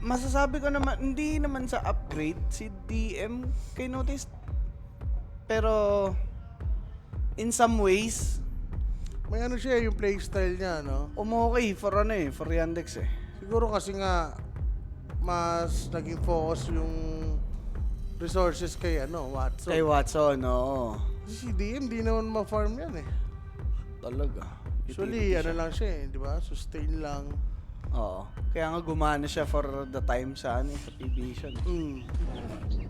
masasabi ko naman, hindi naman sa upgrade si DM kay notice. Pero in some ways, May ano siya, yung playstyle niya, no? umokay for for Yandex eh. Siguro kasi nga, mas naging focus yung resources kay Watson. Kay Watson, oo. Kasi si DM, di naman ma-farm yan eh. Talaga. Usually, lang siya eh, di ba? Sustain lang. Oo. Kaya nga gumana siya for the time sa sa PBation.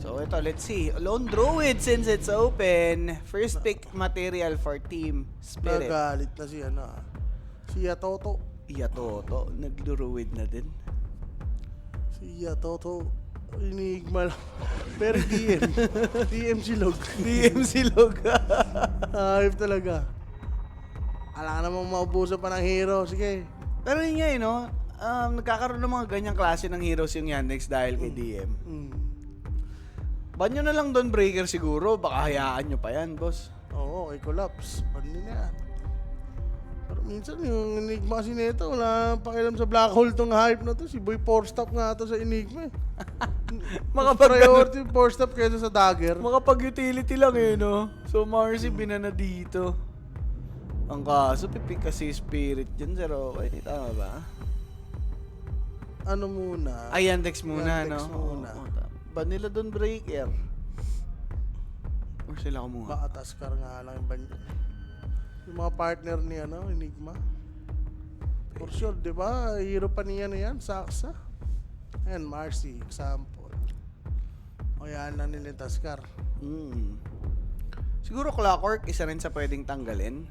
So ito, let's see. Lone Druid since it's open. First pick material for Team Spirit. Nagalit na si Yatoto. Yatoto, nag-druid na din. Si Yatoto, Enigma lang. Pero DM. DM silog. DM silog. Hype talaga. Alam ka namang maubusan pa ng hero. Sige. Pero yun nga no, nagkakaroon ng mga ganyang klase ng heroes yung Yandex dahil kay DM. Ban nyo na lang Dawn Breaker siguro, baka hayaan nyo pa yan, boss. Oo, kay Collapse. Paano na yan? Pero minsan yung Enigma kasi nito, wala pakialam sa black hole tong hype na to. Si Boy 4-stop nga to sa Enigma eh. Priority 4-stop kaysa sa Dagger. Makapag-utility lang no. So Marcy binana dito. Ang kaso, pipik kasi Spirit dyan, sir. Okay, tama ba? Ano muna? Ay, Yandex muna, Yandex no? muna. Ba nila Dawn Breaker? Or sila kumuha? Baka Taskar nga lang yung banda. Yung mga partner ni Enigma. For sure, di ba? Hero pa niya na yan, Saksa. Ayan, Marcy, example. O yan lang nila yung Taskar. Siguro Clockwork, isa rin sa pwedeng tanggalin.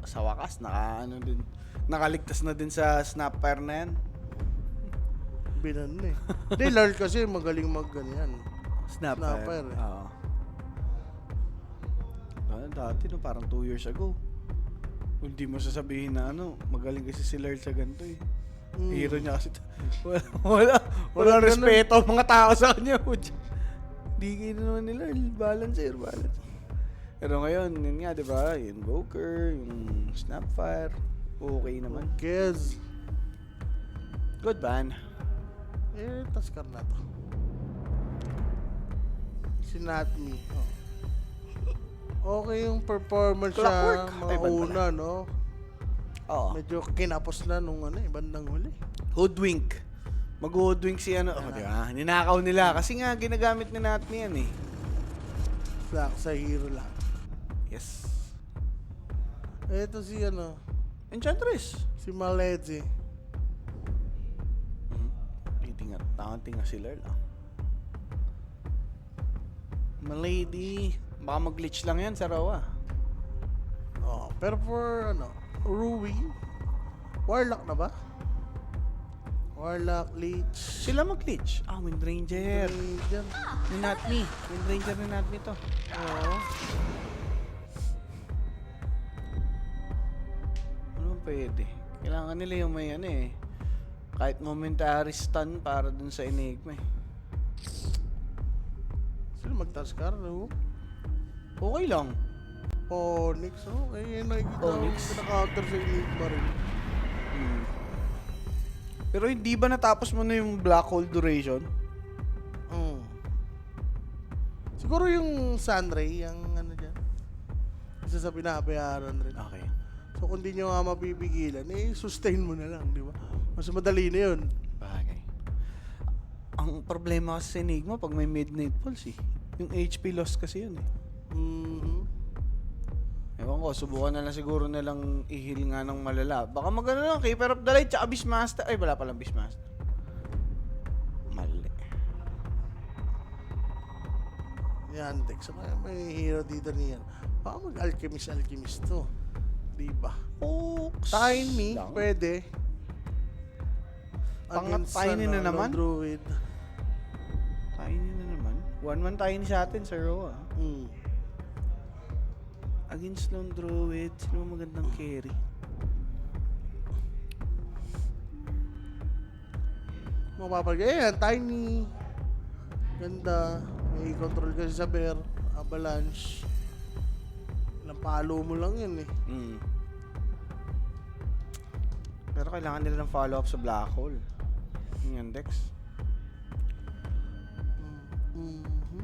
Sa wakas, nakaligtas na din sa Snapfire na yan. Binan eh. Hindi, Lord kasi magaling mag-ganyan. Snapfire. Oo. Dati, parang 2 years ago. Hindi mo sasabihin na magaling kasi si Lord sa ganito eh. Hero niya kasi. Wala respeto ang mga tao sa kanya. Hindi kayo naman nila. Balance. Pero ngayon, yun nga, di ba? Yung Invoker, yung Snapfire. Okay naman. Kez. Good ban. Taskar na to. Sinatmi. Okay yung performance Clockwork. sa mga Ay, band una, no? Oo. Medyo kinapos na nung bandang huli. Hoodwink. Mag-hoodwink si di ba? Ninakaw nila. Kasi nga, ginagamit ni Natmi yan eh. Sa hero lang. Yes. Ito si Enchantress. si Maledzi. Tangan-tinga si Lord. Malady. Baka mag-glitch lang yan sa Roa. Pero for Rui, Warlock na ba? Warlock, Leech. Sila mag-glitch. Windranger. Ranger. Ni Natmi. Windranger ni Natmi to. Oo. Ano pwede? Kailangan nila yung may kahit momentary stun para dun sa Enigma eh. Sila mag-Taskar, no? Okay lang. Onyx, okay. Nakikita ko Onyx. pinaka-counter sa Enigma rin. Pero hindi ba natapos mo na yung black hole duration? Siguro yung Sunray, yung dyan. Isa sa pinapayaran rin. Okay. So kung di nyo nga mapipigilan, sustain mo na lang, di ba? Mas madali na yun. Bagay. Ang problema kasi sa Enigma pag may midnight pulse eh. Yung HP loss kasi yun eh. Ewan ko, subukan na lang siguro nilang i-heal nga ng malala. Baka magano lang, Keeper of the Light tsaka Beastmaster. Ay, wala palang Beastmaster. Mali. Yandex. May hero dito niyan. Baka mag-alchemist to. Di ba? Tiny, lang. pwede. Tiny na naman? Druid. Tiny na naman. 1-1 tiny sa atin sa Roa. Against Lone Druid, sino magandang carry? Mapapagay yan, Tiny. Ganda. May control kasi sa bear. Avalanche. Ilang palo mo lang yan eh. Pero kailangan nila ng follow-up sa black hole. Yung index. Mhm.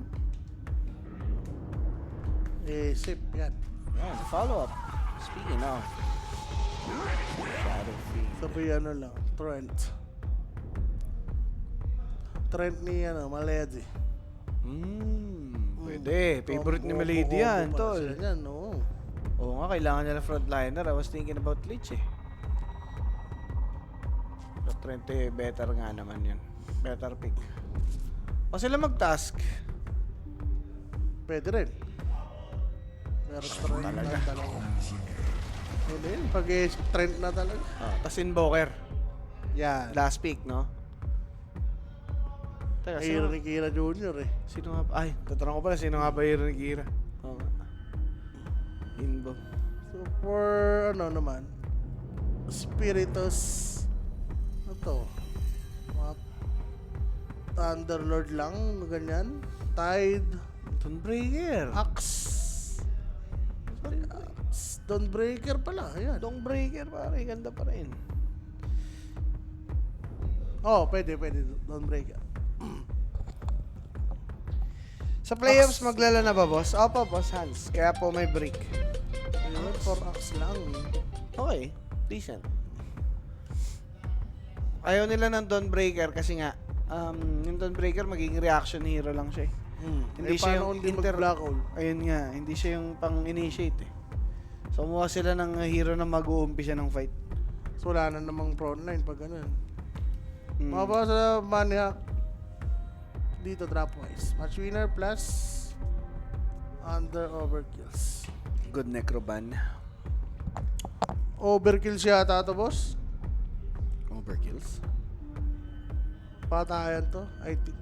Sip yan. Yan, follow up. Speaking of. Shadow Fiend. Sabi ano lang, Trent. Trent ni Maledi. Pwede. Favorite ni Malady yan, tol. Yan, no. Oo nga, kailangan nila frontliner. I was thinking about Lich eh. Pero Trent better nga naman yun. Better pick. O sila mag-task. Pwede rin. Pero Trent Talaga. na talaga. Pwede yun, pag Trent na talaga. Tapos Invoker. Yan. Last pick, no? Teka, Hero ni Kira Jr. eh. Sino nga ba? Ay, tatanong ko pala, sino nga ba hero ni Kira? Oo nga. Invo. So for ano naman, Spiritus, ano to? Mga Thunderlord lang, ganyan. Tide, Dawnbreaker. Axe. Sorry, Axe. Dawnbreaker pala, ayan. Dawnbreaker, pare. Ganda pa rin. Oh, pwede, Dawnbreaker. Sa playoffs, maglala na ba, boss? Opo, boss Hans. Kaya po may break. Ayun, for Axe lang. Okay. Decent. Ayaw nila ng Dawnbreaker kasi nga, yung Dawnbreaker magiging reaction hero lang siya eh. Hindi siya yung mag-black hole. Ayun nga, hindi siya yung pang-initiate eh. So, kumuha sila ng hero na mag-uumpisa ng fight. So wala na namang frontline pag ganun. Hmm. Mga ba sa Maniac, dito drop-wise. Match winner plus under overkills. Good necroban. Overkill siya ata to, boss. Overkills. Patayan to, I think.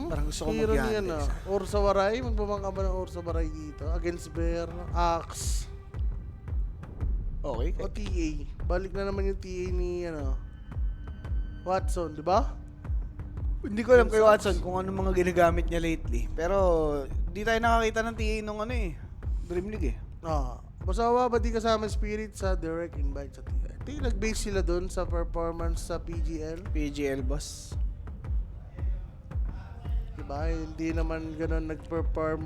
Parang gusto ko Hero mag-yandex, niya na. Ursa Waray, magbabangka ba ng Ursa Waray dito? Against Bear, Axe, Okay. o TA. Balik na naman yung TA ni Watson, di ba? Hindi ko alam kay Watson kung ano mga ginagamit niya lately. Pero, di tayo nakakita ng TA nung Dream League eh. Basta ba di kasama Spirit sa direct invite sa TA? I think nag-base sila dun sa performance sa PGL. PGL boss. Diba? Hindi naman ganun nag-perform.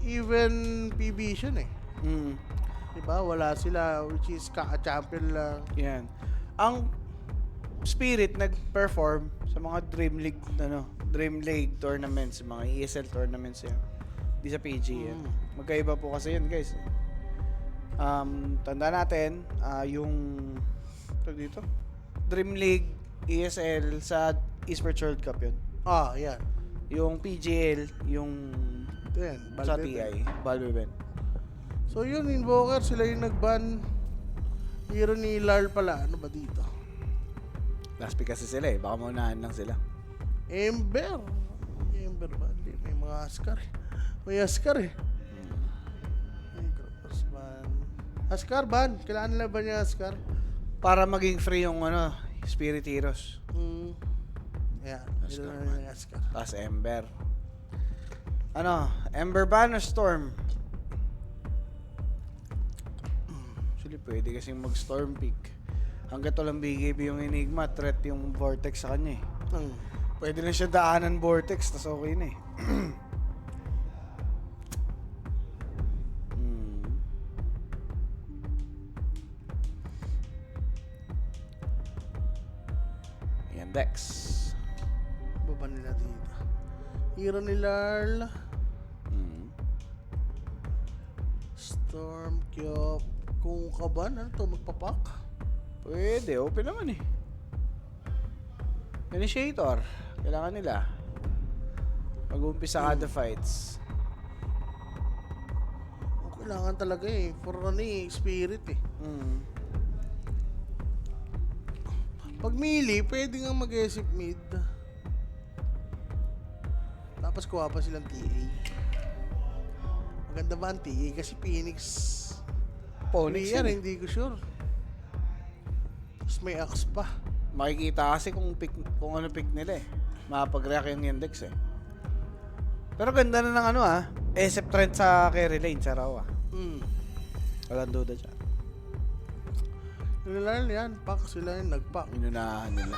Even PBision eh. Diba? Wala sila, which is kaka-champion lang. Yan. Ang Spirit nag-perform sa mga Dream League tournaments, mga ESL tournaments yan. Di sa PGL. Magkaiba po kasi yun, guys. Tanda natin, yung dito, Dream League, ESL sa Esports World Cup yun. Yan. Yung PGL, yung Yan, sa Valve. TI, Valve event. So yun, Invoker, sila yung nag-ban. Hero ni Larl pala. Ano ba dito? Last pick kasi sila eh, baka maunahan lang sila. Ember ba? Hindi, may mga Askar eh. May Askar eh. Cross ban. Askar ban? Kailangan nila ba niya Askar? Para maging free yung Spirit Heroes. Yeah, Askar kailangan ban. nila Askar. Tapos Ember. Ember ban o Storm? Actually, pwede kasing mag-Storm pick. Hanggat walang BKB yung Enigma, threat yung Vortex sa kanya eh. Pwede na siya daanan Vortex, tas okay na eh. Yan, Dex. Baba nila dito. Hero ni Larl. Storm, Kyop. Kung kaban, ano to? Magpapak? Pwede, open naman eh. Initiator, kailangan nila. Mag-uumpisa kada fights. Kailangan talaga eh. For Spirit eh. Pag melee, pwede nga mag-esip mid. Tapos kuha pa silang TA. Maganda ba ang TA? Kasi Phoenix. Phoenix Player, yun eh. hindi ko sure. Tapos may Axe pa. Makikita kasi kung ano pick nila eh. Makapag-react yung index eh. Pero ganda na ng Esep trend sa carry lane, sa Raw. Walang duda dyan. Nilalan yan, pack sila yung nag-pack. Inunahan nila.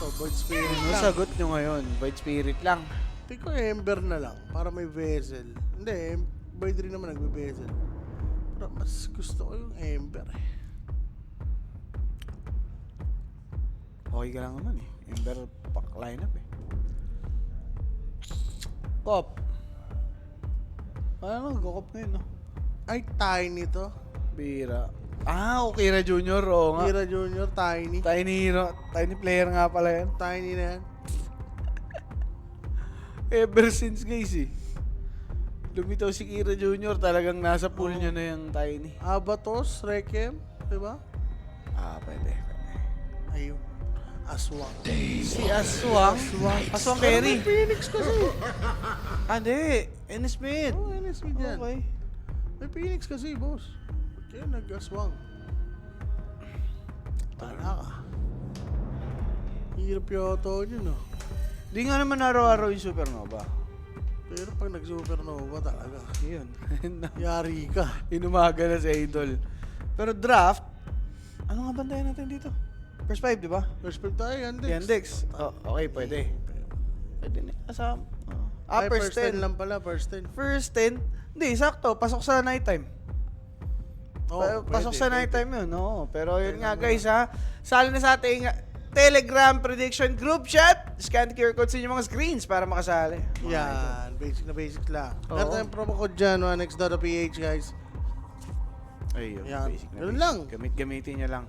So, Void Spirit Ano lang. sagot nyo ngayon? Void Spirit lang. Hindi ko Ember na lang, para may vessel. Hindi, Void rin naman nagbe-vessel. Pero mas gusto ko yung Ember eh. Okay ka lang naman eh. Ember pack lineup eh. Cop. Ano, go-cop ngayon no? Ay, Tiny to. Bira. Ah, Okira Junior, oo nga. Kira Junior, Tiny. Tiny hero, tiny player nga pala yan. Tiny na yan. Ever since guys eh. Lumitaw si Kira Junior, talagang nasa pool niya na yung Tiny. Abatos, Requiem, diba? Ah, pwede. Ayun. Aswang. Si Aswang? Aswang carry. Phoenix kasi. Ah, di. Ennis Smith. Oo, NSP dyan. Okay. May Phoenix kasi, boss. Kaya nag-aswang. Tala ka. Hirap yoto yun, no? Di nga naman araw-araw yung Supernova. Pero pag nag-supernova talaga, Yun. yari ka. Inumaga na si Idol. Pero draft, ano nga bantayan natin dito? First 5, di ba? Perspective tayo, Yandex. Yandex. Oh, okay, pwede. Pwede na. Asam. Ay, First 10. lang pala, first 10. First 10? Hindi, sakto. Pasok sa nighttime. Pasok sa nighttime yun. Oo. Pero yun nga guys ha. Sali na sa ating Telegram prediction group chat. Scan QR code sa inyong mga screens para makasali. Yan, basic na basic lang. Oo. Meron tayong promo code dyan, 1x.ph guys. Ayun, Yan. basic na Ganun basic. lang. Gamitin nyo lang.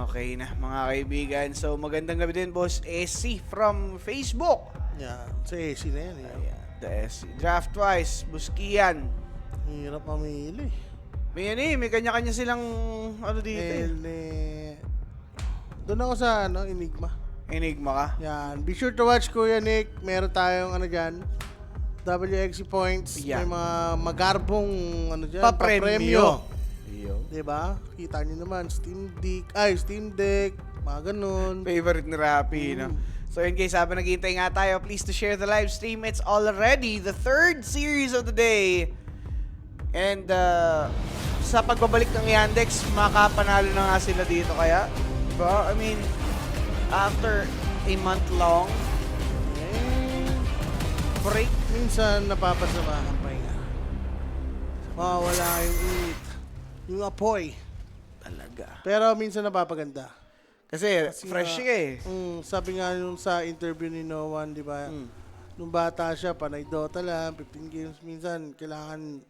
Okay na mga kaibigan. So magandang gabi din boss SC from Facebook. Yan, sa AC na yan. Eh. Ayan, the SC. Draft twice, Buskian. Hirap mamili. May kanya-kanya silang ano dito eh. Doon ako sa Enigma. Enigma ka. Yan, be sure to watch Kuya Nick. Meron tayong dyan, WXC points. Yan. May mga magarbong dyan, Papremyo. Diba? Kita nyo naman, Steam Deck, mga ganun. Favorite ni Rappi, no? So in case sabi naghihintay nga tayo, please to share the live stream. It's already the third series of the day. And sa pagbabalik ng Yandex, makapanalo na nga sila dito kaya. Diba? I mean, after a month long break. Minsan napapasamahan pa nga. Mawala yung init. Yung apoy. Talaga. Pero minsan napapaganda. Kasi Kasi fresh nga, siya eh. Sabi nga nung sa interview ni Noan, di ba? Nung bata siya, panay Dota lang, 15 games. Minsan, kailangan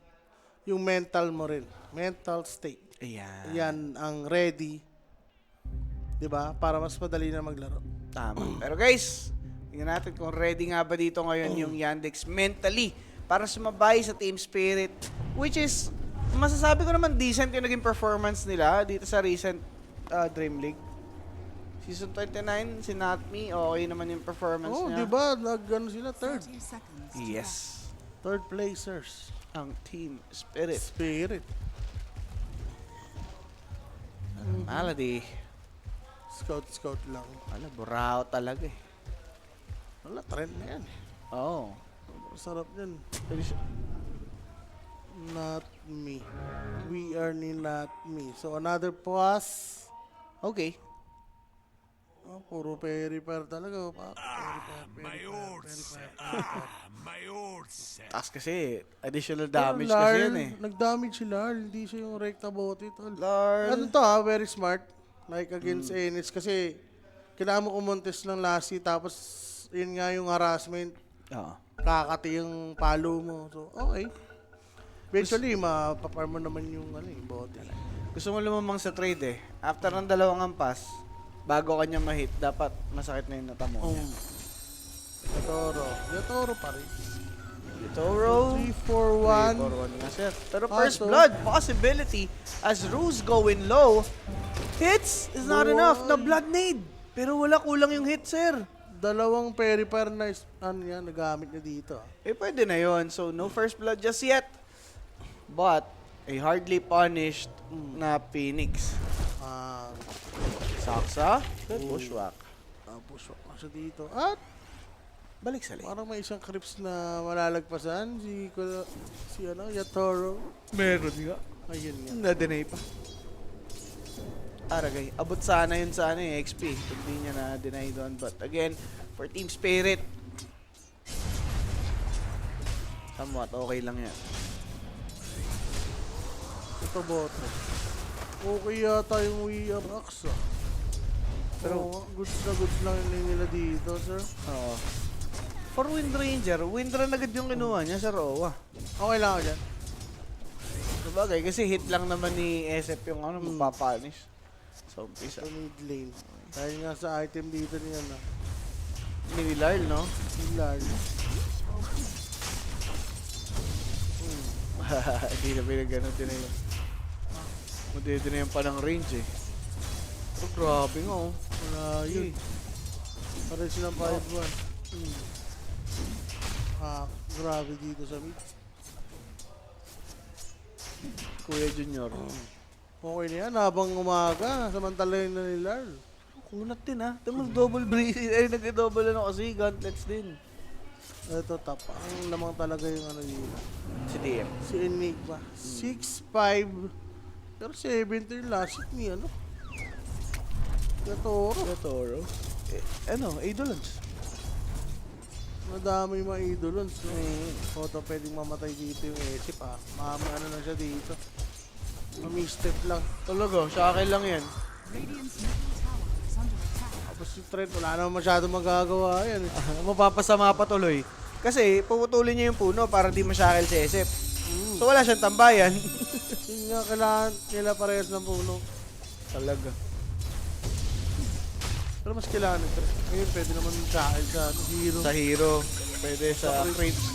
yung mental mo rin. Mental state. Ayan. Yan ang ready. Di ba? Para mas madali na maglaro. Tama. Pero guys, tingnan natin kung ready nga ba dito ngayon yung Yandex mentally para sumabay sa team spirit, which is, masasabi ko naman decent yung naging performance nila dito sa recent Dream League. Season 29, si Natmi, okay naman yung performance Oh, niya. di ba? Nag-ano sila? Third. Yes. Third placers. Ang team spirit. Spirit. Malady. Scout lang. Ano, burao talaga eh. Wala, trend na yan. Oo. Sarap yan. Not me. We are ni not me. So, another pass. Okay. Oh, puro peri-per talaga. Taas kasi, additional damage kasi yan eh. Nag-damage si Larl. Hindi siya yung Rekta Bote. Larl. Ano to very smart. Like against Ennis. Kasi, kailangan mo kumontes ng lassie. Tapos, yun nga yung harassment. Oo. Kakati yung palo mo. So, okay. Eventually, mapaparm mo naman yung bote. Gusto mo lumamang sa trade eh. After ng dalawang ampas, bago kanya ma-hit, dapat masakit na yung nata mo niya. Yatoro pa rin. Toro. 3-4-1. 3-4-1 nga sir. Pero Ah, first so- blood possibility as Ruse going low. Hits is not enough. Na blood need. Pero wala, kulang yung hit sir. Dalawang peri-per na nagamit niya dito. Eh pwede na yon. So no first blood just yet. But a hardly punished na Phoenix. Saksa. Bushwhack. Pushwalk na siya dito. At Balik sa lane. parang may isang creeps na malalagpasan. Si Yatoro. Meron nga. Ayun nga. Na-deny pa. Aragay. Abot sana yun sa ano eh, XP. Kung di niya na-deny doon. But again, for Team Spirit, somewhat okay lang yan. Ito boto. Okay yata yung VR Axe ah. Pero goods na goods lang yung nila dito, sir. Oo. For Wind Ranger, Wind Run agad yung kinuha niya sa Roa. Okay lang ako dyan. Sabagay, kasi hit lang naman ni SF yung ano, magpapanish. So, umpisa. Sa mid lane. Dahil nga sa item dito niya na. Ni Lyle, no? Hilal. Hindi na pinagano din na yun. Madede na yung panang range eh. Pero grabe nga oh. Wala yun. Pares silang 5-1. Grabe dito sa mid. Kuya Junior. Okay na yan, habang umaga, samantala yun na ni Lyle. Kunat din ha. Ito double brace. Ay, nag-double ano kasi. Gauntlets din. Ito top. Ang lamang talaga yung ano yun. Si DM. Si Enigma. 6'5". Pero 70 yung last hit ni ano. Gatoro. Toro. Eh, ano, Eidolons. Madami yung mga idolons. No? Photo pwedeng mamatay dito yung Esip ah. Ano na siya dito. Mami-step lang. Talaga, sa akin lang yan. Tapos yung trend, wala naman masyado magagawa yan. Eh. Mapapasama pa tuloy. Kasi puputulin niya yung puno para di masyakil si SF. So wala siyang tambayan. Yun nga, kailangan nila parehas ng puno. Talaga. Pero mas kailangan ito. Ngayon, pwede naman sakal sa hero. Sa hero. Pwede sa Sa crates.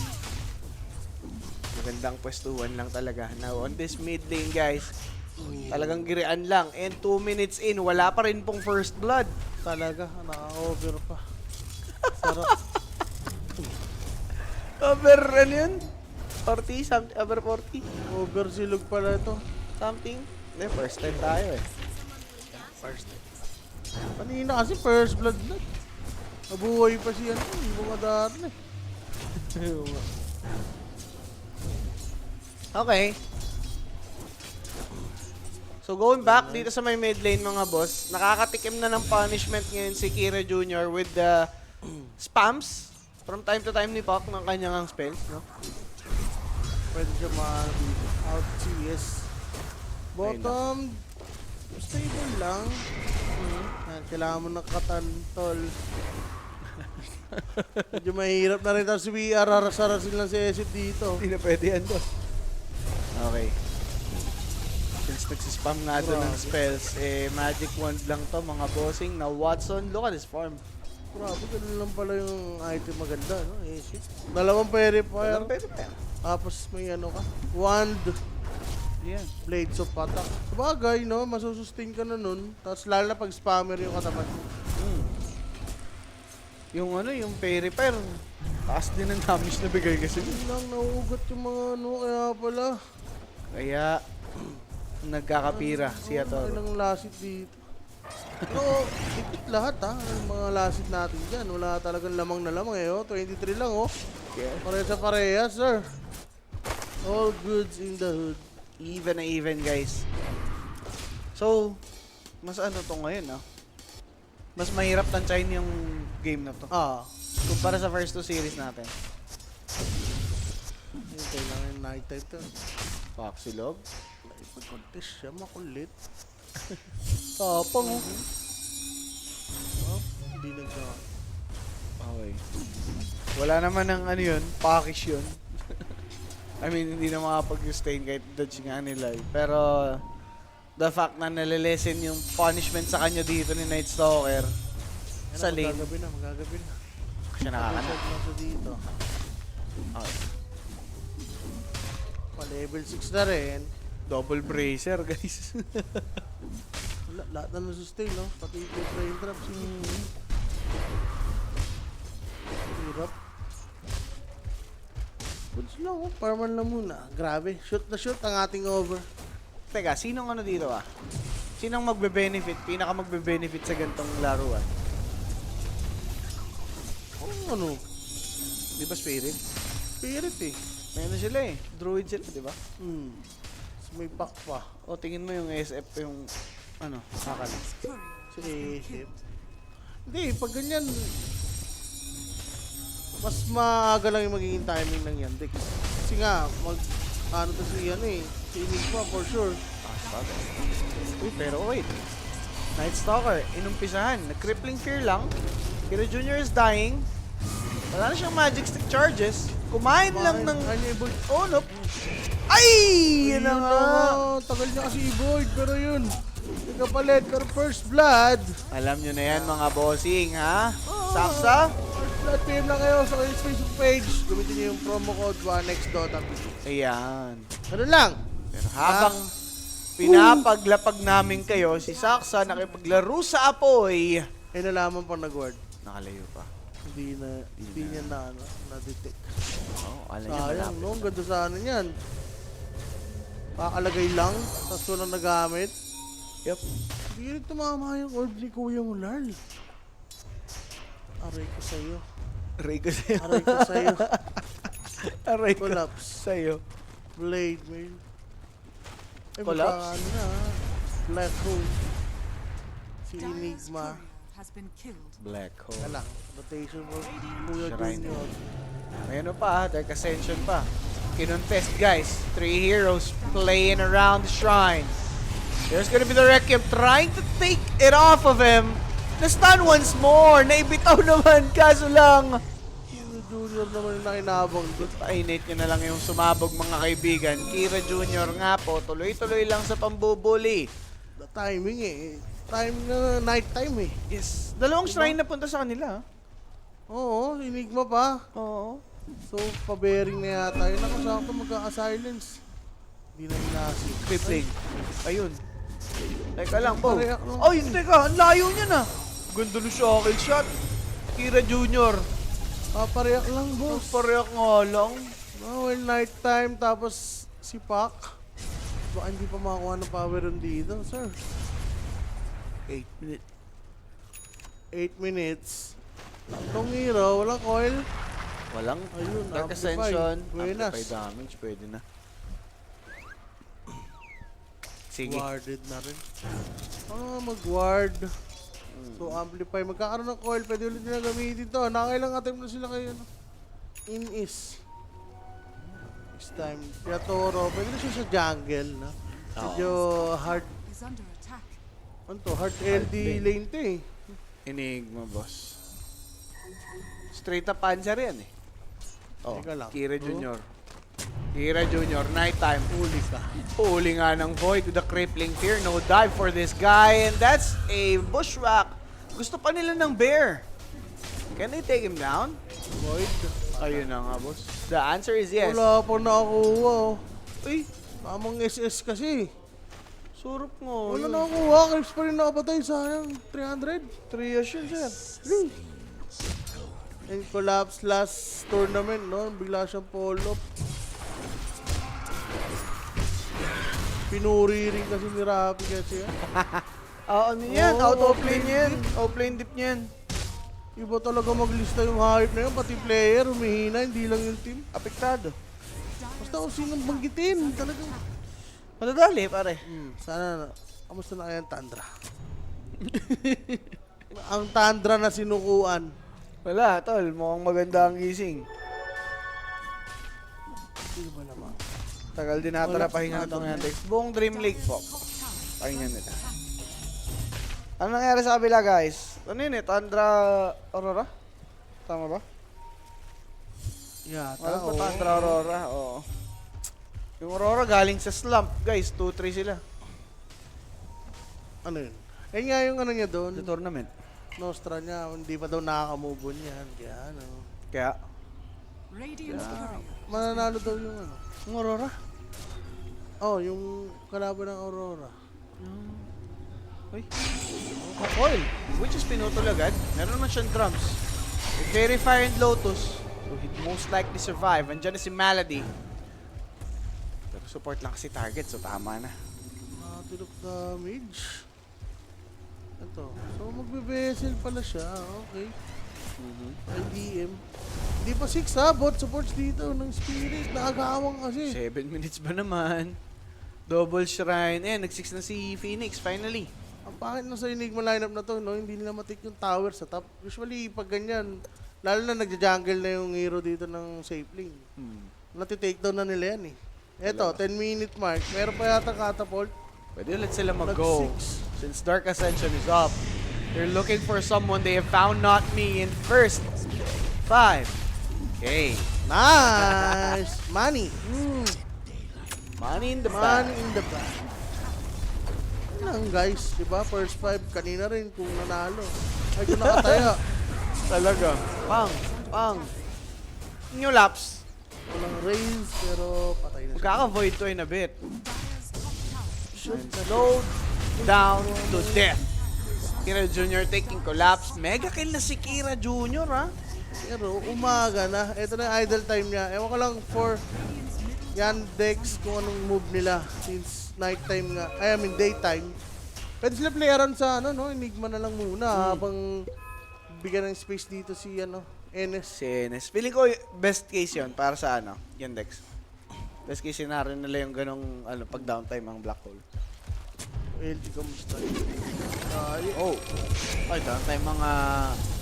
Magandang pwestuhan lang talaga. Now on this mid lane guys, talagang girian lang. And 2 minutes in, wala pa rin pong first blood. Talaga, naka-over pa. Sarap. Over ano yun? 40? Something, over 40? Over silog pala ito. Something? Hindi, first time tayo eh. First time. Kanina kasi first blood na. Nabuhay pa siya yung mga daan eh. Okay. So going back dito sa may mid lane mga boss, nakakatikim na ng punishment ngayon si Kira Jr. with the spams from time to time ni Pak ng kanyang spells, no? Pwede siya out CS. Bottom, stable lang. Kailangan mo ng katantol. Medyo mahirap na rin si VR. Haras-harasin lang si Esip dito. Hindi na pwede yan, boss. Okay. Since nagsispam nga doon ng spells, eh, magic wand lang to mga bossing na Watson. Look at this farm. Grabe, ganun lang pala yung item maganda, no? Esip. Dalawang purifier. Walang pwede pa yan. Tapos may ano ka, wand. Yan. Blades of Patak. Sabagay, no? Masusustain ka na nun. Tapos lalo na pag spammer yung katapat mo. Yung ano, yung purifier. Taas din ang damage na bigay kasi. Yun lang, nauugat yung mga ano, kaya pala. Kaya, nagkakapira si Atoro. Ilang lasit dito. No, ipit lahat ha. Ang mga lasit natin dyan. Wala talagang lamang na lamang eh. Oh. 23 lang oh. Yeah. Pareha sa pareha, sir. All goods in the hood. Even na even, guys. So, mas ano to ngayon, ah. Mas mahirap tansyahin yung game na to. Ah. Kumpara sa first 2 series natin. Yung kailangan yung night type to. Paksilog. Pag-contest siya, makulit. Tapang, oh. Oh, hindi nagka. Okay. Wala naman ng ano yun, package yun. I mean, hindi na makapag-sustain kahit dodge nga nila. Pero, the fact na nalilesen yung punishment sa kanya dito ni Night Stalker sa lane. Magagabi na. Siya nakakana. Mag-set na siya dito. Okay. Pa-level 6 na rin. Double bracer, guys. Wala, lahat na nasustain, no? Pati yung frame traps. Hirap. Goods lang, oh. Farman lang muna. Grabe. Shoot na shoot ang ating over. Teka, sinong ano dito ah? Sinong magbe-benefit? Pinaka magbe-benefit sa gantong laruan? Oh, ano? Di ba Spirit? Spirit eh. Meron sila eh. Druid sila, di ba? So, may pack pa. O, tingin mo yung SF yung Ano? Akala. Si Ahip. Hindi, pag ganyan, mas maaga lang yung magiging timing ng yan, Dex. Kasi nga, ano to si si Enigma for sure. Uy, pero wait. Night Stalker, inumpisahan. Nag-crippling fear lang. Kira Jr. is dying. Wala na siyang magic stick charges. Kumain lang ng... Unable. Oh, nope. Ay! Yan na nga. Tagal niya kasi i-void, pero yun. Nagkapalit, pero first blood. Alam nyo na yan, mga bossing, ha? Saksa? First blood PM lang kayo sa kanyang Facebook page. Gamitin niyo yung promo code 1xDota. Ayan. Ganun lang. Pero habang pinapaglapag namin kayo, si Saksa nakipaglaro sa apoy. Eh, nalaman pa nag-ward. Nakalayo pa. Hindi niya na-detect. Oh, alam niya Sayang, malapit. no? Ang ganda sana niyan. Kakalagay lang, tapos walang nagamit. Yup. Hindi rin tumama yung orb ni Kuya mo, Larl. Aray ko sa'yo. Aray ko sa'yo. Aray ko sa'yo. Aray ko Collapse. sa'yo. Blade mail. Eh, Collapse? ano na, Black Hole. Si Enigma. Has been killed. Black hole. Kala, rotation mo. Kuya Shrine. Junior. May ano pa, Dark Ascension pa. Kinuntest, guys. 3 heroes playing around the shrine. There's gonna be the Requiem trying to take it off of him. Na-stun once more. Naibitaw naman, kaso lang. Kuya Junior naman yung nakinabang doon. Painit nyo na lang yung sumabog, mga kaibigan. Kira Jr. nga po, tuloy-tuloy lang sa pambubuli. The timing Time na night time Yes. Dalawang shrine na punta sa kanila, ha? Oo, Enigma pa. Oo. So, pa-bearing na yata. Yun ako sakto magkaka-silence. Hindi na inasi. Crippling. Ayun. Teka lang po. Pareha lang. Ay, teka. Ang layo niya na. Ganda ng shackle shot. Kira Jr. Pareak lang, boss. Pareak nga lang. Well, night time, tapos si Pac. Baka hindi pa makakuha ng power run dito, sir. 8 minutes. 8 minutes. Tatlong hero, walang coil. Walang Ayun, Dark amplify. Ascension. Buenas. Amplify damage. Pwede na. Sige. Warded na rin. Mag-ward. So, amplify. Magkakaroon ng coil, pwede ulit nila gamitin to. Nakailang attempt na sila kayo, no? In-is. Next time. Kaya Toro, pwede na siya sa jungle, no? Medyo hard. Is under attack. Ano to? Hard LD lane to eh. Enigma, boss. Straight up panzer yan eh. Oh, Teka lang. Kira Oh. Jr. Kira Jr. Nighttime. Huli ka. Huli nga ng Void with the crippling fear. No dive for this guy. And that's a bushwhack. Gusto pa nila ng bear. Can they take him down? Void. Ayun na nga, boss. The answer is yes. Wala pa nakakuha. Uy, tamang SS kasi. Surop nga. Wala yun. nakakuha. Clips pa rin nakapatay. Sayang. 300. 3 years yun, sir. And collapse last tournament, no? Bigla siyang pull-up. Pinuri rin kasi ni Rapi kasi yan. Ano yan? Oo, Out-of-lane yan. Out-lane dip niyan. Iba talaga maglista yung hype na yun. Pati player, humihina. Hindi lang yung team. Apektado. Basta kung sinong banggitin. Talagang... Madadali, pare. Sana na. Kamusta na kaya ang Tandra? Ang Tandra na sinukuan. Wala, tol. Mukhang maganda ang gising. Sino ba naman? Tagal din nata na pahinga itong Yandex. Buong Dream League po. Top tower. Pahinga nila. Ano nangyari sa kabila, guys? Ano yun eh? Tundra Aurora? Tama ba? Yata, Wala pa oo. Tundra Aurora, oo. Yung Aurora galing sa slump, guys. 2-3 sila. Ano yun? Ayun nga yung ano niya doon. Sa tournament. Nostra niya, hindi pa daw nakaka-move on yan. Kaya ano. Kaya, Radiant's courier. Mananalo daw yung ano. yung Aurora? Oh, yung kalaban ng Aurora. Uy. Coil. Which is pinutol agad. Meron naman siyang drums. With Fairy Fire and Lotus. So he'd most likely survive. Andyan na si Malady. Pero support lang kasi target, so tama na. Tulog damage. Ito. So, magbe-vessel pala siya. Okay. IDM. Hindi pa 6 ha. Bot supports dito ng Spirit. Nakagawang kasi. 7 minutes ba naman? Double Shrine. Eh, nag-6 na si Phoenix, finally. Ang pangit na sa Enigma lineup na to, no? Hindi nila matik yung tower sa top. Usually, pag ganyan, lalo na nagja-jungle na yung hero dito ng safe lane. Nati-take down na nila yan eh. Eto, 10-minute mark. Meron pa yata catapult. Pwede ulit sila mag-go. Nag-6. Since Dark Ascension is up, they're looking for someone. They have found Not Me in first. 5. Okay. Nice! Money! Money in the Money bag. in the bag. Yun lang guys, di ba? First 5 kanina rin kung nanalo. Ay, kung nakataya. Talaga. Pang. Pang. New laps. Walang raise, pero patay na siya. Magkaka-void to in a bit. Dire's top tower Shoot na Slowed down to death. Kira Jr. taking collapse. Mega kill na si Kira Jr. ha. Pero umaga na. Ito na yung idle time niya. Ewan ko lang for Yandex kung anong move nila since nighttime nga. I mean daytime. Pwede sila playeran sa Enigma na lang muna habang bigyan ng space dito si NS. CNS. Feeling ko best case yon para sa Yandex. Best case scenario nila yung ganong pag downtime ang black hole. LG kamusta? Oh. Ay, downtime mga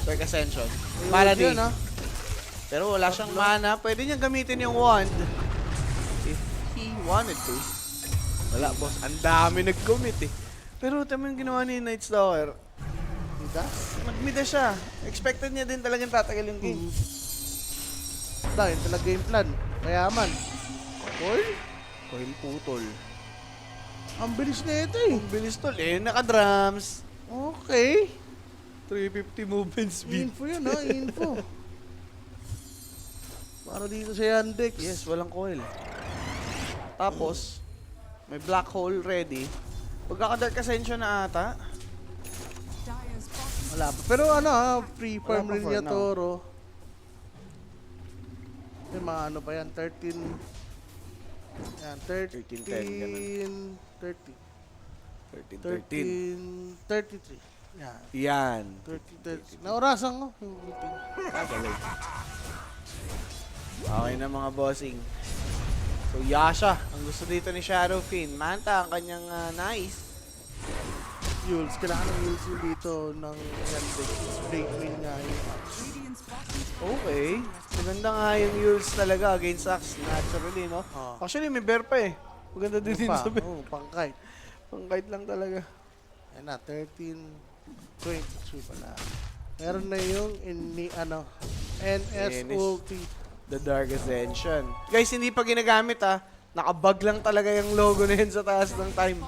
Dark Ascension. Ayun, Malady. yan, ha? Pero wala siyang mana. Pwede niyang gamitin yung wand. If he wanted to. Wala, boss. Ang dami nag-commit eh. Pero tama yung ginawa ni Night Stalker. Midas? Nagmida siya. Expected niya din talagang tatagal yung game. Dahil talaga game plan. Mayaman. Oy, Coil putol. ang bilis na ito eh. Ang bilis tol eh. Naka-drums. Okay. 350 movement speed. Info yun ha, info. Para dito sa Yandex. Yes, walang coil. Tapos, may black hole ready. Pagkaka-Dark Ascension na ata. Dire's bottom Wala pa. Pero free farm Wala pa rin for niya now. Toro. May mga pa yan, 13. Yan, 13, 10, 30. 13. 33. Yan, Yan. 30. Naurasan ko. Yung meeting. Kagaling. Okay na mga bossing. So Yasha, ang gusto dito ni Shadowfiend. Manta ang kanyang nice. Yules, kailangan ng Yules yung dito ng Yandex. Break win nga yun. Radiant's bottom tower Okay. Maganda nga yung Yules talaga against Axe. Naturally, no? Oo. Actually, may bear pa eh. Maganda din din sa bear. Pangkite. Pang-kite lang talaga. Ayan na, 13, 23 pala. Meron na yung NS NS. ulti. The Dark Ascension. Guys, hindi pa ginagamit Nakabug lang talaga yung logo na yun sa taas ng time.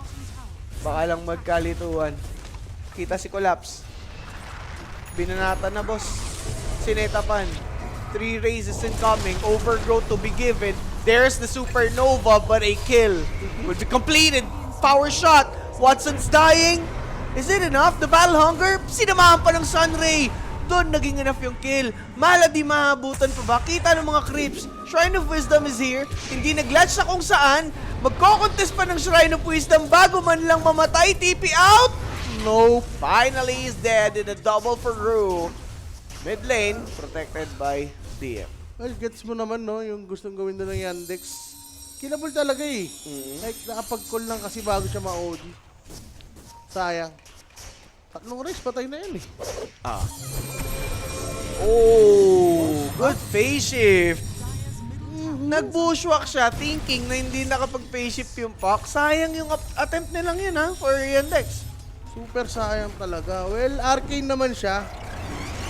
Baka lang magkalituan. Kita si Collapse. Binanatan na, boss. Sinetapan. 3 raises incoming. Overgrowth to be given. There's the Supernova, but a kill will be completed. Power shot. Watson's dying. Is it enough? The Battle Hunger? Sinamahan pa ng Sunray. Doon naging enough yung kill. Malady mahabutan pa ba? Kita ng mga creeps. Shrine of Wisdom is here. Hindi nag-latch sa kung saan. Magko-contest pa ng Shrine of Wisdom bago man lang mamatay. TP out? No. Finally is dead in a double for Rue. Mid lane, protected by DM. Well, gets mo naman, no? Yung gustong gawin doon ng Yandex. Killable talaga eh. Like, nakapag-call lang kasi bago siya ma-OG. Sayang. 3 race, patay na yan eh. Oh, good phase shift. Nag-bushwalk siya thinking na hindi nakapag-phase shift yung Pac. Sayang yung attempt nilang yun for Yandex. Super sayang talaga. Well, arcane naman siya.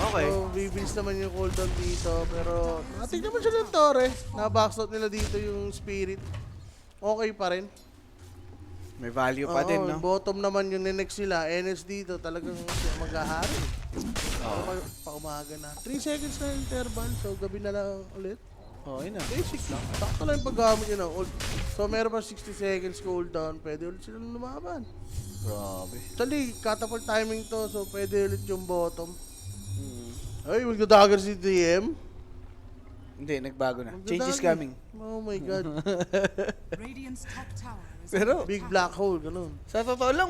Okay. So, bibilis naman yung cooldown dito. Pero, natin naman siya ng Torre. Na-backstop nila dito yung Spirit. Okay pa rin. May value pa din, no? Bottom naman yung next nila. NS dito, talagang siya mag-ahari. Pa umaga na. 3 seconds na yung interval. So, gabi na lang ulit. Okay na. Basic lang. Sakto lang yung paggamit yun. So, meron pa 60 seconds cooldown. Pwede ulit sila lumaban. Grabe. Actually, catapult timing to. So, pwede ulit yung bottom. Ay, magdadagger si DM. Hindi, nagbago na. Magdadagger. Change is coming. Oh my God. Radiant's top tower is Pero, Big black hole, ganun. sa totoo lang,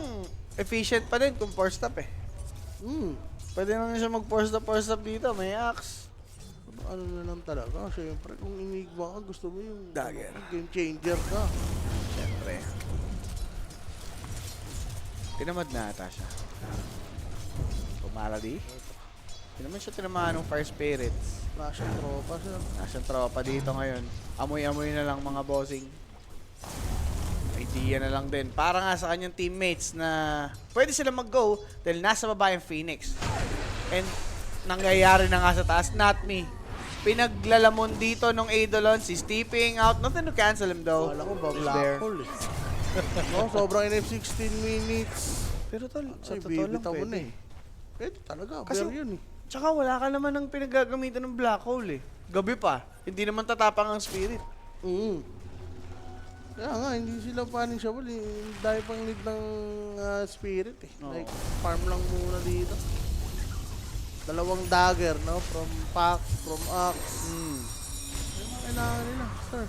efficient pa din kung force stop eh. Pwede naman siya mag-force stop dito. May axe. Ano na lang talaga. Siyempre, kung Enigma ka, gusto mo yung Dagger. game changer ka. Siyempre. Tinamad na ata siya. Malady. Hindi naman siya tinamaan ng Fire Spirits. Wala siyang tropa, sir. Nasaan tropa dito ngayon. Amoy-amoy na lang mga bossing. Idea na lang din. Para nga sa kanyang teammates na pwede sila mag-go dahil nasa baba yung Phoenix. And nangyayari na nga sa taas. Not me. Pinaglalamon dito nung Eidolon. Si stepping out. Nothing to cancel him though. Wala ko ba Just black there. hole eh. No, sobrang NF 16 minutes. Pero tol, sa Ay, totoo lang bibitaw mo na pwede. eh. Pwede talaga, Kasi- bear yun eh. Tsaka wala ka naman ng pinagagamitan ng black hole eh. Gabi pa. Hindi naman tatapang ang spirit. Kaya nga, hindi sila punishable eh. Dahil pang need ng spirit eh. Oo. Like, farm lang muna dito. Dalawang dagger, no? From Pac, from Axe. Ano mga kailangan nila, sir?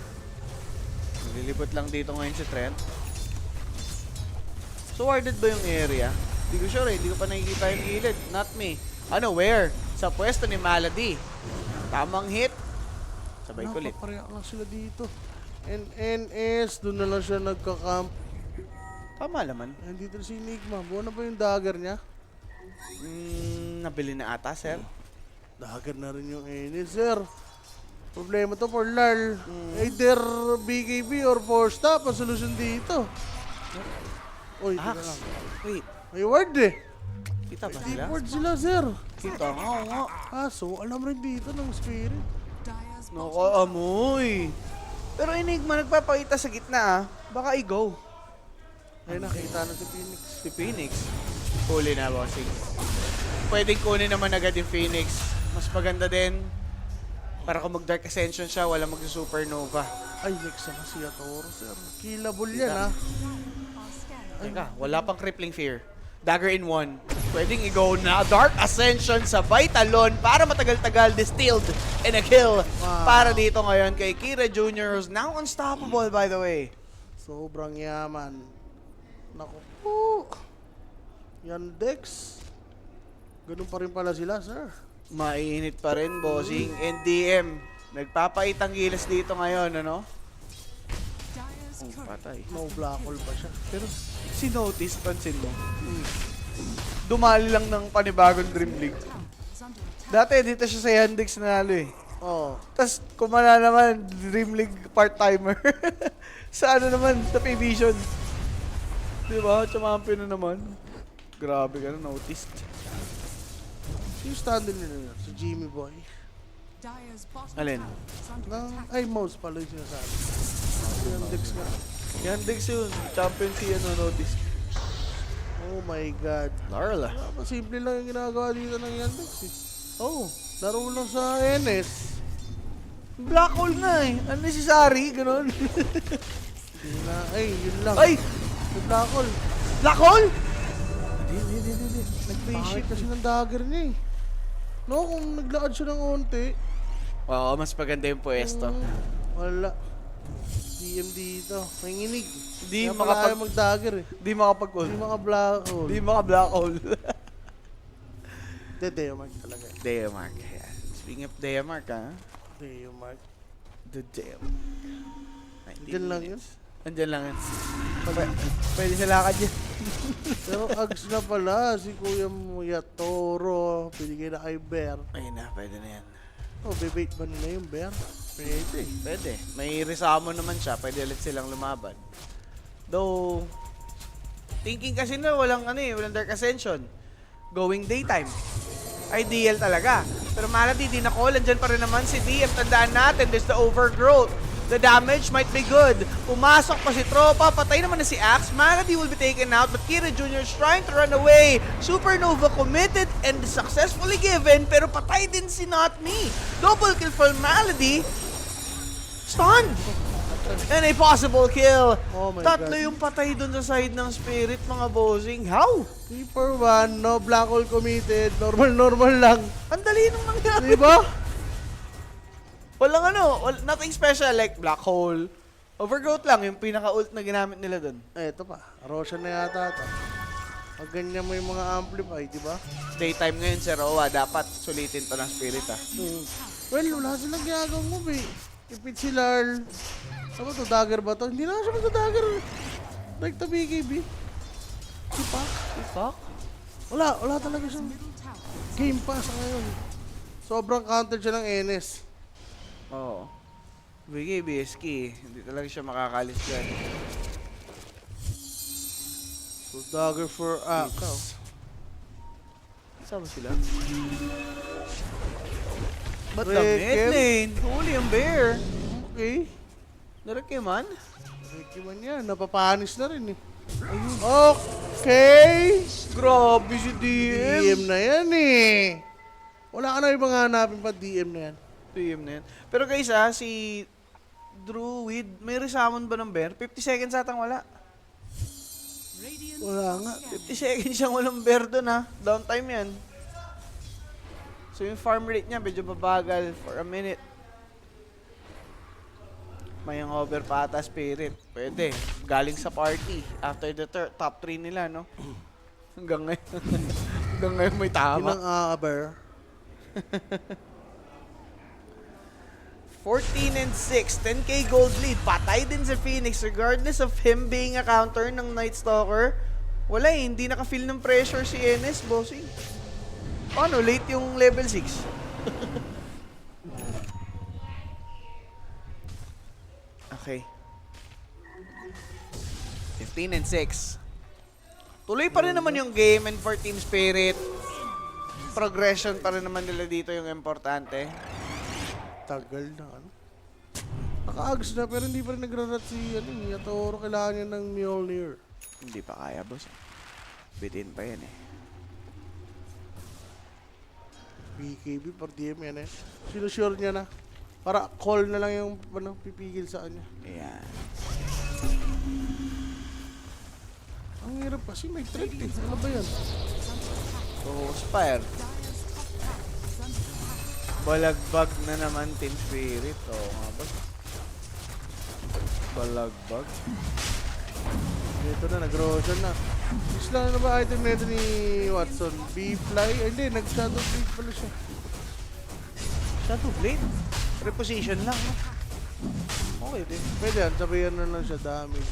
Nililibot lang dito ngayon si Trent. So warded ba yung area? Hindi ko sure eh. Hindi ko pa nakikita yung gilid. Not me. Ano, where? Sa pwesto ni Malady. Tamang hit. Sabay kulit. Napapareak lang sila dito. NNS, doon na lang siya nagka-camp. Tama naman. Nandito si Enigma. Buo na ba yung dagger niya? Nabili na ata, sir. Dagger na rin yung NS, sir. Problema to for Larl. Either BKB or 4-stop ang solusyon dito. Uy, teka lang. Wait. May ward eh. Kita ba Deep sila? ward sila, sir. Kita nga, oo nga. Kaso, alam rin dito ng spirit. Dire's bottom Nako, amoy. Pero Enigma nagpapakita sa gitna ah. Baka i-go. Ay, nakita na si Phoenix. Si Phoenix. Huli na, bossing. Pwedeng kunin naman agad yung Phoenix. Mas maganda din. Para kung mag-Dark Ascension siya, wala mag-supernova. Ay, next na si Atoro, sir. Killable yan, ha? are scanned. Teka, wala pang crippling fear. Dagger in one. Pwedeng i-go na Dark Ascension sa Vitalon para matagal-tagal distilled and a kill. Wow. Para dito ngayon kay Kira Jr. who's now unstoppable by the way. Sobrang yaman. Naku po. Yan, Dex. Ganun pa rin pala sila, sir. Mainit pa rin, bossing. NDM. Nagpapaitang gilas dito ngayon, ano? Dire's current Patay. No black hole pa siya. Pero si Notice, pansin mo. Dumali lang ng panibagong Dream League. tower is under attack. Dati dito siya sa Yandex nanalo eh. Oh. Tapos kumana naman Dream League part-timer. sa ano naman, sa P-Vision. Diba? Champion na naman. Grabe ka na, Noticed. Yung stand nila yun, si Jimmy Boy. Dire's bottom Alin? tower is under Nang, attack. ay, mouse pala yung sinasabi. Yung Dex nga. Yandex yun. Champion si ano, Noticed. Oh my God. Larla. Simple lang yung ginagawa dito ng Yandex eh. Oh, laro lang sa NS. Black hole nga eh. Unnecessary, ganun. Hindi na, ay, yun lang. Ay! May black hole. Black hole? Hindi. Pangit kasi ng dagger niya eh. No, kung naglakad siya ng onte, Oo, mas maganda yung pwesto. wala. DM dito. May nginig. Di Kaya pala makapag- ayaw mag-dagger eh. Di makapag-ult. Hindi mga black hole. Di maka-black hole. Dedemark talaga. Deamark. Ayan. Speaking of Deamark, ha? Dedemark. The Dem. Diyan lang yun. Andyan lang yun. Pwede sa lakad yun. Pero ags na pala si Kuya Muyatoro. Binigay na kay Bear. Ayun na, pwede na yan. Oh, bebait ba nila yung Bear? Pwede. Pwede. May Resamo naman siya. Pwede ulit silang lumaban. Though, thinking kasi na walang walang Dark Ascension. Going daytime. Ideal talaga. Pero Malady, di na-call. Andyan pa rin naman si DM. Tandaan natin, there's the overgrowth. The damage might be good. Pumasok pa si Tropa. Patay naman na si Axe. Malady will be taken out. But Kira Jr. is trying to run away. Supernova committed and successfully given. Pero patay din si Not Me. Double kill for Malady. Stunned. And a possible kill. Oh my Tatlo God. yung patay dun sa side ng Spirit, mga bossing. How? 3 for 1, no black hole committed. Normal lang. Ang dali nung nangyari. Di ba? Walang nothing special like black hole. Overgrowth lang, yung pinaka-ult na ginamit nila dun. Eto pa. Roshan na yata ito. Pag ganyan mo yung mga amplify, di ba? Daytime ngayon, Sir Owa. Dapat sulitin to ng Spirit, ah. Well, wala silang ginagawang move eh. Ipit si Larl. Ano to, dagger ba to? Hindi na siya magda-dagger. Like the BKB. Si Pac. Fuck? Wala talaga siyang Middle tower is Game Pass ngayon. Sobrang counter siya ng NS. Oo. Bigay, BSK. Hindi talaga siya makakalis dyan. So, Dagger for Axe. Sama sila? Ba't Rekem? damit, Lane? Huli ang bear. Okay. Narekeman? Ricky man yan. Napapanis na rin eh. Okay. Grabe si DM. DM na yan eh. Wala ka na ibang hanapin pa DM na yan. DM na yan. Pero guys si Druid, may resummon ba ng bear? 50 seconds atang wala. radiant. Wala nga. 50 seconds siyang walang bear doon ha. Downtime yan. So yung farm rate niya medyo babagal for a minute. May ang over pa ata spirit. Pwede. Galing sa party. After the top 3 nila, no? Hanggang ngayon. Hanggang ngayon may tama. Inang aber. 14 and 6, 10k gold lead. Patay din si Phoenix regardless of him being a counter ng Night Stalker. Wala eh, hindi naka-feel ng pressure si NS, bossing. Ano, late yung level 6. Okay. 15 and 6. Tuloy pa rin naman yung game and for Team Spirit. Progression pa rin naman nila dito yung importante. Tagal na ano. Naka-ags na pero hindi pa rin nagrarat si Yatoro. Kailangan niya ng Mjolnir. Hindi pa kaya, boss. Bitin pa yan eh. BKB for DM yan eh. Sinusure niya na. Para call na lang yung pipigil sa kanya. Ayan. Ang hirap kasi may threat eh. Ano ba yan? So, Spire. Dire's top tower is under attack. Balagbag na naman Team Spirit. Oo nga ba? Balagbag. Dito na, nag-rotion na. Is lang na ba item nito ni Watson? B-Fly? Hindi, nag-Shadow Blade pala siya. Shadow Blade? Reposition lang, no? Okay din. Pwede yan, sabihan na lang siya damage.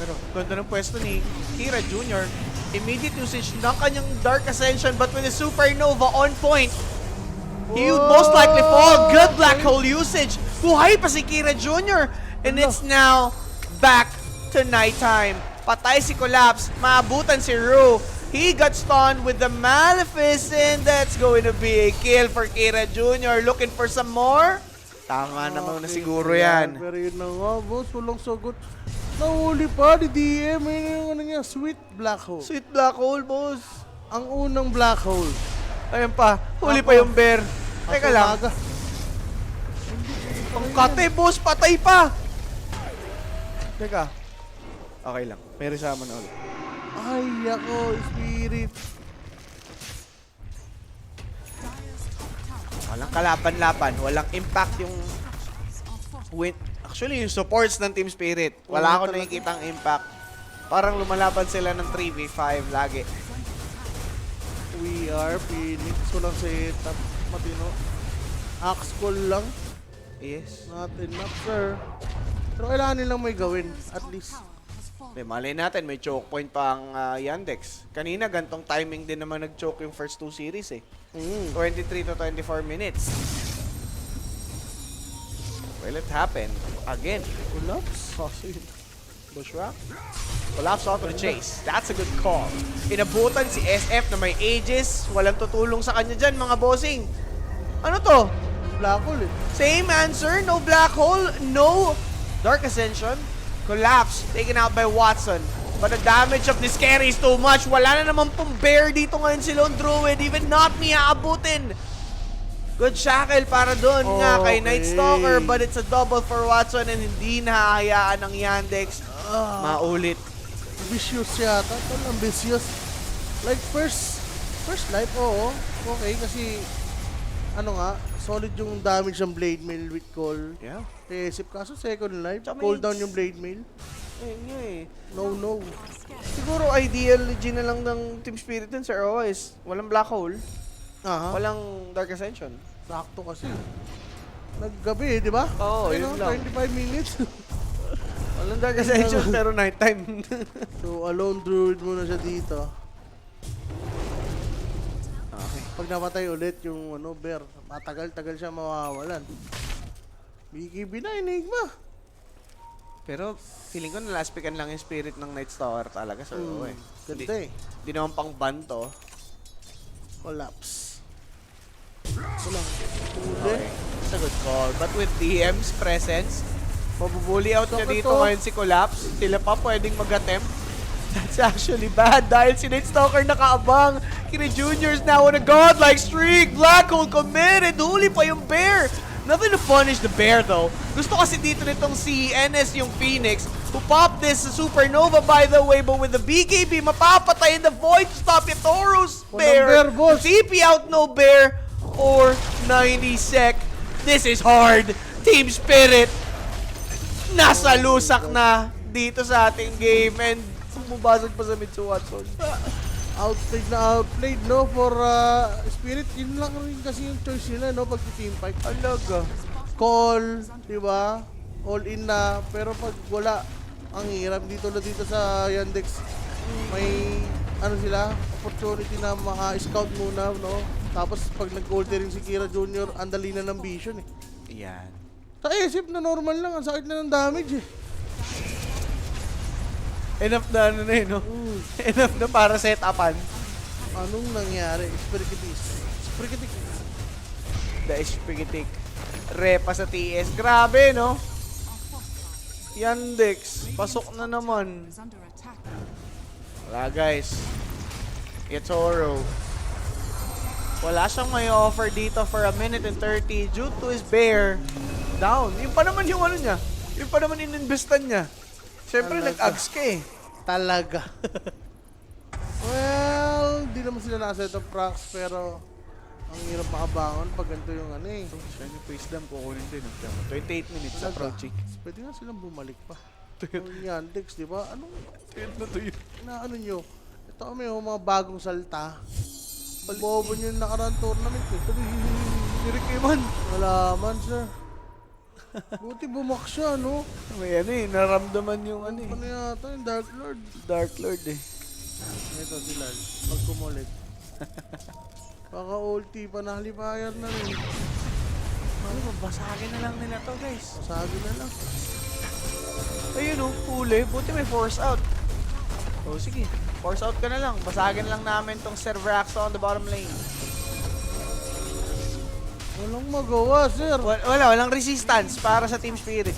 Pero, ganda ng pwesto ni Kira Jr. Immediate usage ng kanyang Dark Ascension but with a Supernova on point. He would most likely fall. Good Black Hole usage. Buhay pa si Kira Jr. And it's now back to nighttime. Patay si Collapse. Maabutan si Rue. He got stunned with the Maleficent. That's going to be a kill for Kira Jr. Looking for some more? Tama naman na siguro yan. Pero yun na nga, boss. Walang sagot. Nahuli pa ni DM. Ayun yung ano niya, Sweet Black Hole. Sweet Black Hole, boss. Ang unang Black Hole. Ayun pa. Huli pa yung bear. Teka lang. Aga. Ang kate, boss. Patay pa. Teka. Okay lang. May resama na ulit. Ay, ako, Spirit. Dire's top tower Walang kalaban-laban. Walang impact yung are fortified. win. Actually, yung supports ng Team Spirit. Wala ako nakikitang impact. Parang lumalaban sila ng 3v5 lagi. We are Phoenix. Walang setup. Matino. Axe call lang. Yes. Not enough, sir. Pero kailangan nilang may gawin. At least. Tower has fallen. May malay natin, may choke point pa ang Yandex. Kanina, gantong timing din naman nag-choke yung first two series eh. 23 to 24 minutes. Will it happen? Again. Collapse. Bushra? Collapse onto the chase. That's a good call. Inabutan si SF na may ages. Walang tutulong sa kanya dyan, mga bossing. Ano to? Black hole eh. Same answer. No black hole. No Dark Ascension. Collapse. Taken out by Watson. But the damage of this carry is too much. Wala na naman pong bear dito ngayon si Lone Druid. Even not me aabutin. Good shackle para doon nga kay Night Stalker. But it's a double for Watson and hindi nahahayaan ng Yandex. Maulit. Ambitious yata. Ito ambitious. Like first life, oo. Okay, kasi ano nga, solid yung damage ng Blade Mail with call. Yeah. Tesip kaso second life, Tsaka may cooldown yung Blade Mail. Ayun nga eh. No. Siguro ideal G na lang ng Team Spirit dun sa ROS. Walang black hole. Aha. Walang Dark Ascension. Sakto kasi. Naggabi, di ba? Oo, Ayun, yun lang. 25 minutes. Walang Dark Ascension pero nighttime. So, alone druid muna siya dito. Okay. Pag namatay ulit yung bear, matagal-tagal siya mawawalan. BKB na, Enigma. Pero feeling ko nalaspikan lang yung spirit ng Night Stalker talaga. So, eh. Ganda eh. Di naman pang ban to. Collapse. Walang huli. Okay. It's a good call. But with DM's presence, mabubully out niya Saka dito to. ngayon si Collapse. Sila pa pwedeng mag-attempt. That's actually bad dahil si Night Stalker nakaabang. Kini Junior's now on a godlike streak. Black Hole committed. Huli pa yung bear. Nothing to punish the bear though. Gusto kasi dito nitong si NS yung Phoenix who popped this supernova by the way, but with the BKB mapapatay in the void to stop Yatoro's Walang bear. bear, boss. TP out no bear or 90 sec. This is hard. Team Spirit nasa lusak na dito sa ating game and bumabasag pa sa Mitsu Watson. Outplayed, no? For Spirit, yun lang rin kasi yung choice nila, no? Pag team fight. Alaga. Call, di ba? All in na. Pero pag wala, ang hirap dito sa Yandex. May, sila, opportunity na maka-scout muna, no? Tapos pag nag-altering si Kira Jr., ang dali na ng vision, eh. Yan. Sa isip na normal lang, ang sakit na ng damage, eh. Enough na ano na no? Enough na para set-upan. Anong nangyari? Spirikitis. The Esprigitic. Repa sa TS. Grabe, no? Yandex. Pasok na naman. Is under attack. Wala, guys. Yatoro. Wala siyang may offer dito for a minute and 30 due to his bear. Down. Yung pa naman yung ano niya. Yung pa naman ininvestan niya. Siyempre, Talaga. nag-ags ka eh. Talaga. Well, di naman sila nasa of rocks, pero ang hirap makabangon pag ganito yung eh. Shiny Wisdom, kukunin din. 28 minutes Talaga. approaching. Pwede nga silang bumalik pa. Yung Yandex, di ba? Anong Tuyot na tuyot. inaano nyo? Ito may mga bagong salta. Bobo nyo yung nakaraan tournament eh. Nirik kayo man. Wala man, sir. Buti bumak siya, no? May ano eh, naramdaman yung ano Ano eh. yata yung Dark Lord? Dark Lord eh. Ito si Lal. Pag kumulit. Baka ulti pa na halipayan na rin. Ano ba, basagin na lang nila to guys. Masabi na lang. Ayun oh, huli. Buti may force out. Oh sige, force out ka na lang. Basagin lang namin tong Serveraxa on the bottom lane. Walang magawa, sir. Walang resistance para sa Team Spirit.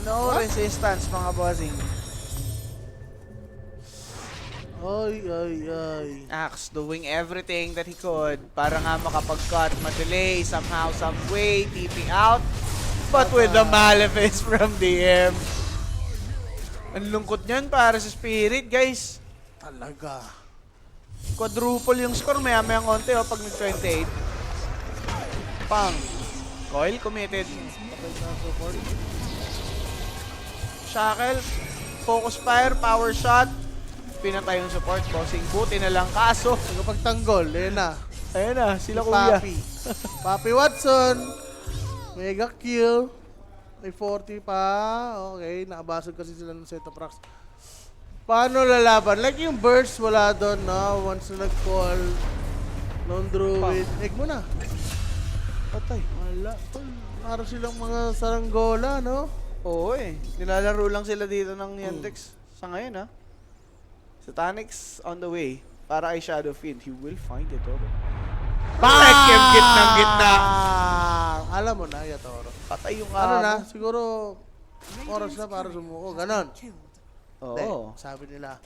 No resistance mga bossing. Ay. Axe doing everything that he could para nga makapag-cut, ma-delay somehow, some way, TP out. But with the Malefice from DM. Ang lungkot niyan para sa Spirit, guys. Talaga. Quadruple yung score, maya-maya konti pag nag-28. Pang. Coil committed. Patay na support. Shackle. Focus fire, power shot. Pinatay yung support, bossing. Buti na lang kaso. Pagtanggol, na. Ayun na, sila kuya. Papi. Papi Watson. Mega kill. May 40 pa. Okay, nakabasag kasi sila ng set of rocks. Paano lalaban? Like yung burst, wala doon, no? Once na nag-call, Lone Druid. Egg mo na. Patay. Wala. Para silang mga saranggola, no? Oo eh. Nilalaro lang sila dito ng Yandex. Sa ngayon ha. Satanix on the way. Para kay Shadow Fiend. He will find it all. Bam! Gitna. Alam mo na, Yatoro. Patay yung Ano amo. na? Siguro oras na para sumuko. Ganon. Killed. Hindi, Oo. sabi nila.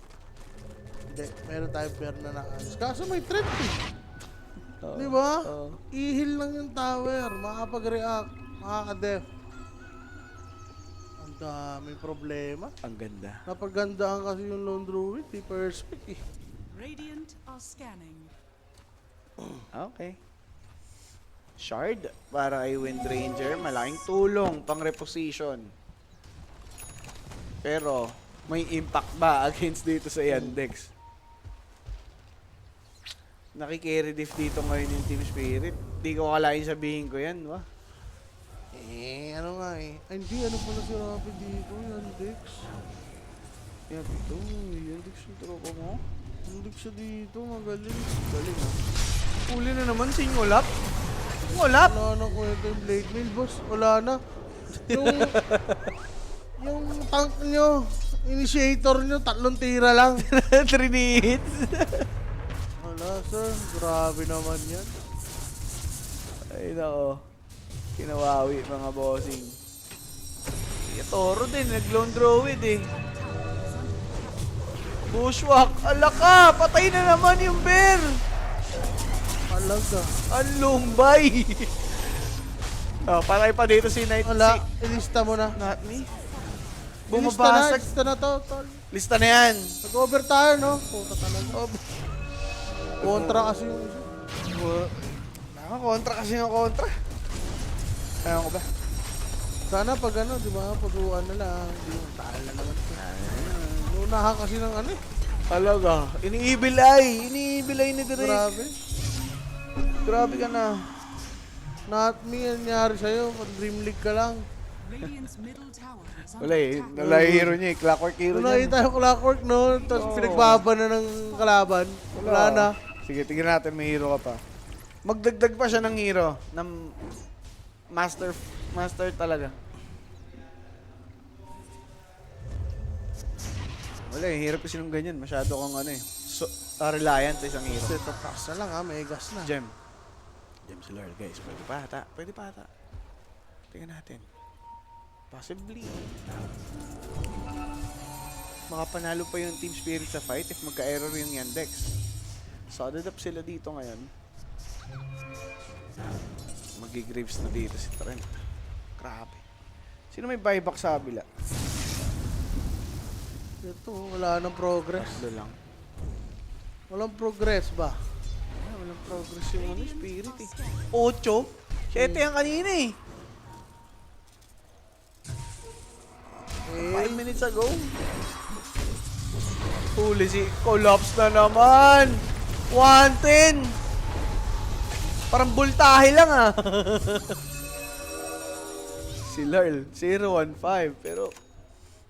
Hindi, meron tayong pair na nakaayos. Kaso may trip eh. Oo. Di ba? Oo. I-heal lang yung tower. Makakapag-react. Makaka-def. Ang daming problema. Ang ganda. Napagandaan kasi yung Lone Druid. Di perspec eh. Radiant are scanning. Okay. Shard para kay Wind Ranger. Malaking tulong pang reposition. Pero may impact ba against dito sa Yandex? Nakikerry diff dito ngayon yung Team Spirit. Di ko kalain sabihin ko yan, ba? Ano nga eh. Ay, hindi, ano pala si Rapi dito? Yandex. Yan ito, yan yung tropa mo. Yandex siya dito, magaling. Galing ha. Uli na naman si Ngolap. Ngolap! Wala na kwenta yung blade mail, boss. Wala na. Yung, yung tank nyo, initiator nyo, 3 tira lang. 3 hits. Wala, sir. Grabe naman yan. Ay nako. Kinawawi mga bossing. Toro din, nag-lone drawid eh. Bushwhack, ala ka! Patay na naman yung bear! Talaga. Ang lumbay! Oh, patay pa dito si Knight. Wala, ilista mo na. Not me. Bumabasag. Bumabasag. Ilista na to, tol. Lista na yan. Nag-over tayo, no? Puta talaga. Oh, Kontra kasi yung isa. kontra kasi yung kontra. Ayaw ko ba? Sana pag ano, di ba? Pag-uwan na lang. Di mo, taal na naman. Lunahan kasi ng ano eh. Talaga. Ini-evil eye. Ini-evil eye ni Drake. Grabe. Grabe ka na. Not me, ang nangyari sa'yo. Pag Dream League ka lang. Radiant's middle tower is under Wala eh. attack. Wala yung hero niya eh. Clockwork hero Kung niya. nakita yung clockwork, no? Tapos Oo. pinagbaba na ng kalaban. Wala na. Sige, tingnan natin. May hero ka pa. Magdagdag pa siya ng hero. Ng master talaga. Wala eh. Hirap kasi nung ganyan. Masyado kang ano eh. Reliant sa isang hero. Set of packs na lang ha, may gas na. Gem. Gem si Lord, guys. Pwede pa ata. Pwede pa ata. Tingnan natin. Possibly. Makapanalo pa yung Team Spirit sa fight if magka-error yung Yandex. Sodded up sila dito ngayon. Magigraves na dito si Trent. Grabe. Sino may buyback sa kabila? Ito, wala nang progress. Tatlo lang. Walang progress ba? Walang progress yung ano, Spirit eh. 8? 7 ang kanina eh. 5 minutes ago. Huli si Collapse na naman. 110. Parang bultahe lang ah. Si Larl, 0-1-5. Pero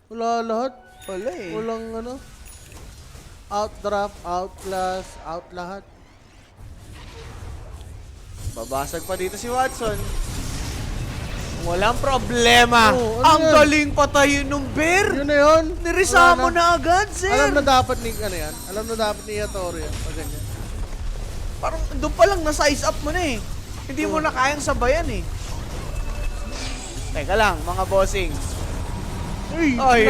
Wala lahat. wala eh. Walang ano. Outdrap, outclass, out lahat. Babasag pa dito si Watson. Walang problema. Oh, ano Ang yan? galing patayin ng bear. Yun na yun. Nirisa mo Wala na agad, sir. Alam na dapat ni, ano yan? Alam na dapat ni Yatorio yan. Pag ganyan. Parang doon pa lang na-size up mo na eh. Hindi mo na kayang sabayan eh. Teka lang, mga bossing. Ay,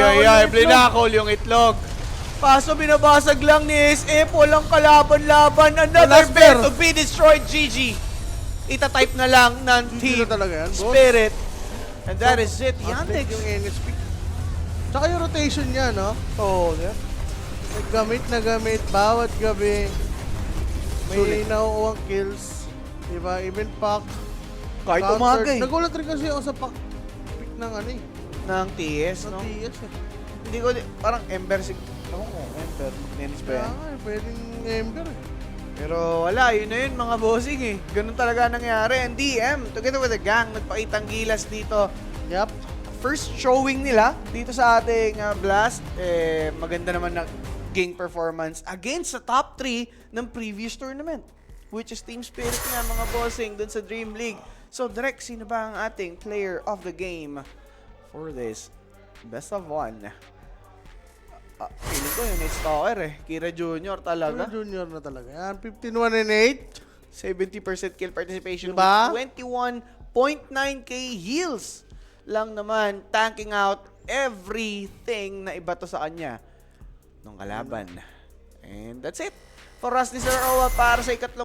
blinakol yung itlog. Paso binabasag lang ni SF, walang kalaban-laban. Another Last bear bear. to be destroyed, GG. Itatype na lang ng Hindi Team na talaga yan, boss. Spirit. And that is it, Yandex. Yandex. Yung NSP. Tsaka yung rotation niya, no? Oh, yeah. Gamit na gamit, bawat gabi. May Sulit. nauuwang kills. Diba? Even pack. Kahit counter. umaga eh. Nagulat rin kasi ako sa pack pick ng ano eh. Ng TS, Sa no? TS eh. Hindi ko, parang Ember Ewan ko, Ember. Nenis ba Kaya yan? nga eh, pwedeng Ember eh. Pero wala, yun na yun mga bossing eh. Ganun talaga nangyari. And DM, together with the gang, nagpakitang gilas dito. Yup. First showing nila dito sa ating Blast. Maganda naman na game performance against sa top 3 ng previous tournament. Which is Team Spirit nga mga bossing dun sa Dream League. So direct, sino ba ang ating player of the game for this best of 1? Feeling ko yun, it's Stalker eh. Kira Junior talaga. Junior na talaga. Yan, 15-1 and 8. 70% kill participation Diba? with 21.9k heals lang naman, tanking out everything na iba to sa kanya nung kalaban. And that's it for us, Sir Owa, para sa ikatlong